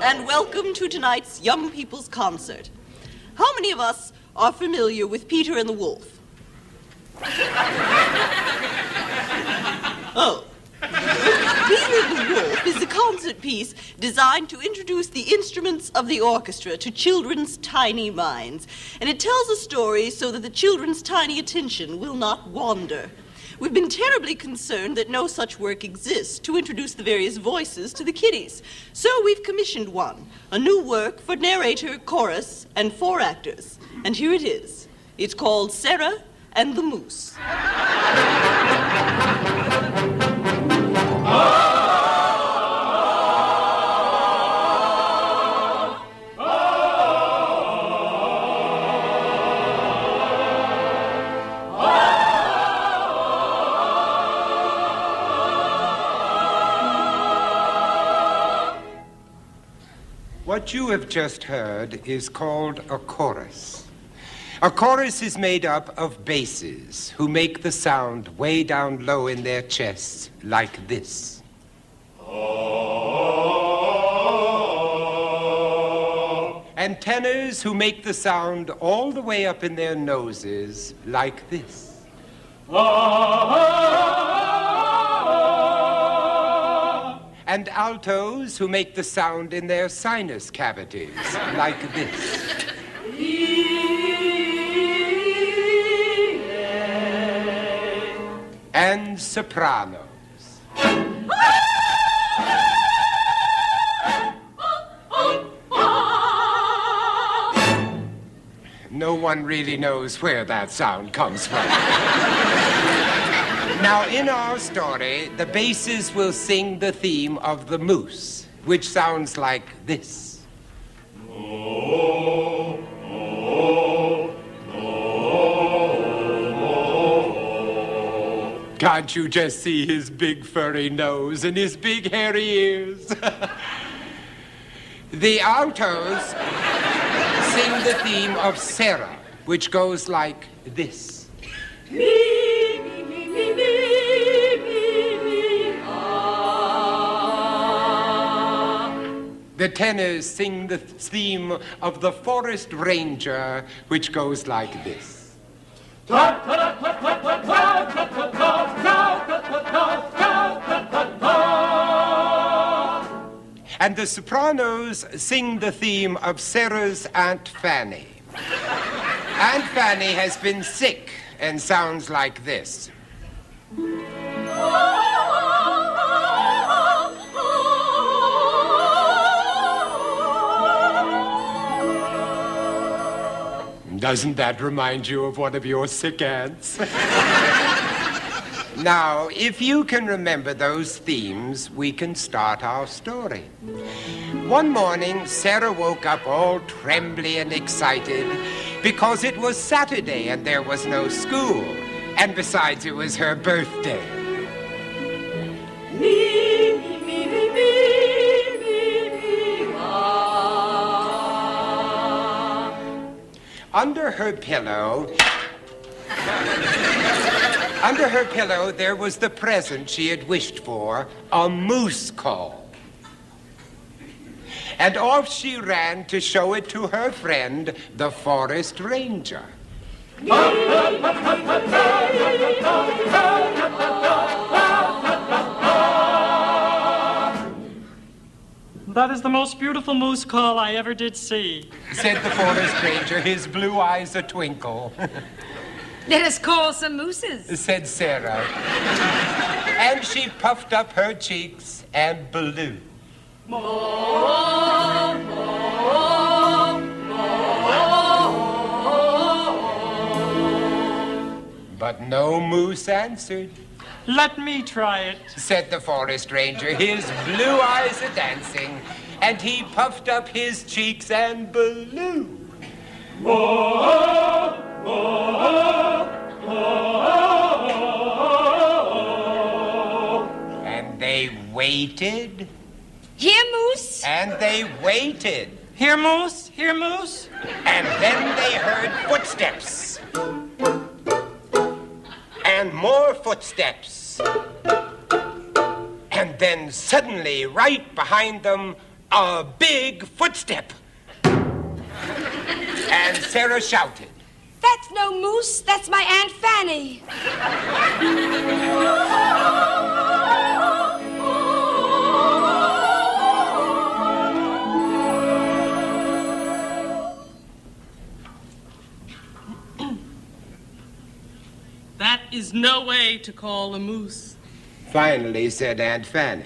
and welcome to tonight's Young People's Concert. How many of us are familiar with Peter and the Wolf? Oh. Peter and the Wolf is a concert piece designed to introduce the instruments of the orchestra to children's tiny minds. And it tells a story so that the children's tiny attention will not wander. We've been terribly concerned that no such work exists to introduce the various voices to the kiddies. So we've commissioned one, a new work for narrator, chorus, and 4 actors. And here it is. It's called Sarah and the Moose. What you have just heard is called a chorus. A chorus is made up of basses who make the sound way down low in their chests, like this. And tenors who make the sound all the way up in their noses, like this. And altos who make the sound in their sinus cavities, like this. And sopranos. No one really knows where that sound comes from. Now, in our story, the basses will sing the theme of the moose, which sounds like this. Can't you just see his big furry nose and his big hairy ears? The altos sing the theme of Sarah, which goes like this. The tenors sing the theme of the forest ranger, which goes like this. And the sopranos sing the theme of Sarah's Aunt Fanny. Aunt Fanny has been sick and sounds like this. Doesn't that remind you of one of your sick aunts? Now, if you can remember those themes, we can start our story. One morning, Sarah woke up all trembly and excited because it was Saturday and there was no school. And besides, it was her birthday. Under her pillow, there was the present she had wished for, a moose call. And off she ran to show it to her friend, the forest ranger. That is the most beautiful moose call I ever did see, said the forest ranger, his blue eyes a twinkle. Let us call some mooses, said Sarah. And she puffed up her cheeks and blew. But no moose answered. Let me try it, said the forest ranger, his blue eyes a-dancing, and he puffed up his cheeks and blew. And they waited. Here, moose. And they waited. Here, moose. Here, moose. And then they heard footsteps. And more footsteps. And then suddenly, right behind them, A big footstep. And Sarah shouted. That's no moose. That's my Aunt Fanny. That is no way to call a moose. Finally said Aunt Fanny,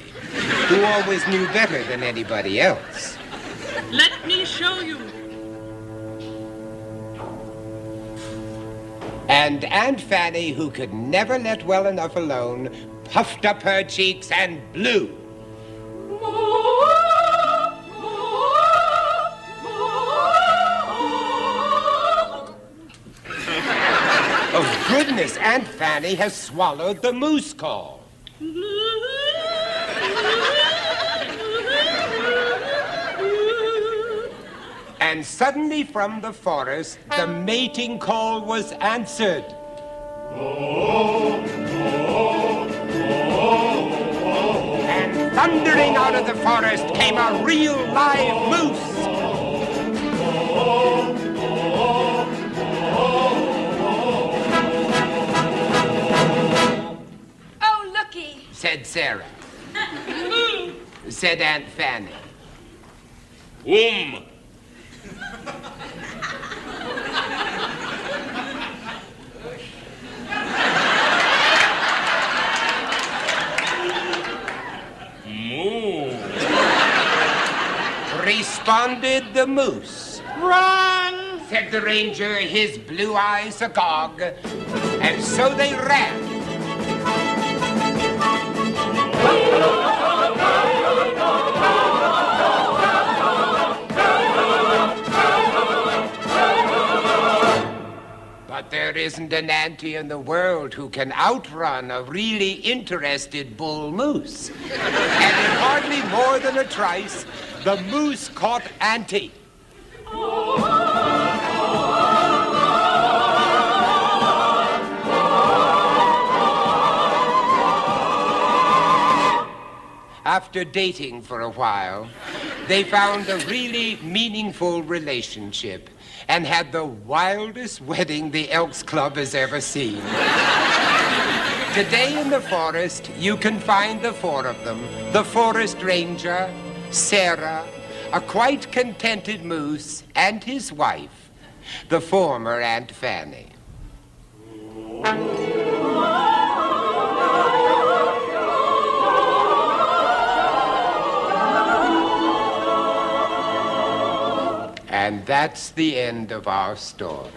who always knew better than anybody else. Let me show you. And Aunt Fanny, who could never let well enough alone, puffed up her cheeks and blew. Oh, goodness, Aunt Fanny has swallowed the moose call. And suddenly from the forest, the mating call was answered. And thundering out of the forest came a real live moose. Oh, looky. Said Sarah. Said Aunt Fanny. Responded the moose. Run! Said the ranger, his blue eyes agog, and so they ran. But there isn't an auntie in the world who can outrun a really interested bull moose. And in hardly more than a trice, the moose caught Auntie. After dating for a while, they found a really meaningful relationship and had the wildest wedding the Elks Club has ever seen. Today in the forest, you can find the four of them. The forest ranger, Sarah, a quite contented moose, and his wife, the former Aunt Fanny. And that's the end of our story.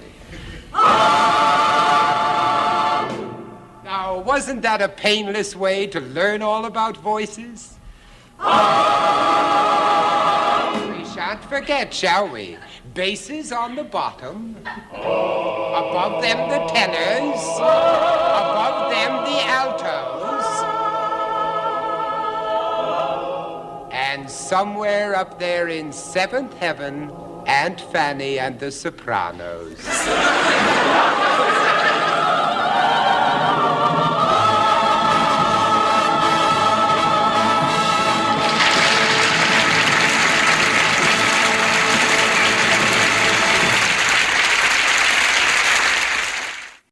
Now, wasn't that a painless way to learn all about voices? We shan't forget, shall we? Basses on the bottom, above them the tenors, above them the altos, and somewhere up there in seventh heaven, Aunt Fanny and the sopranos.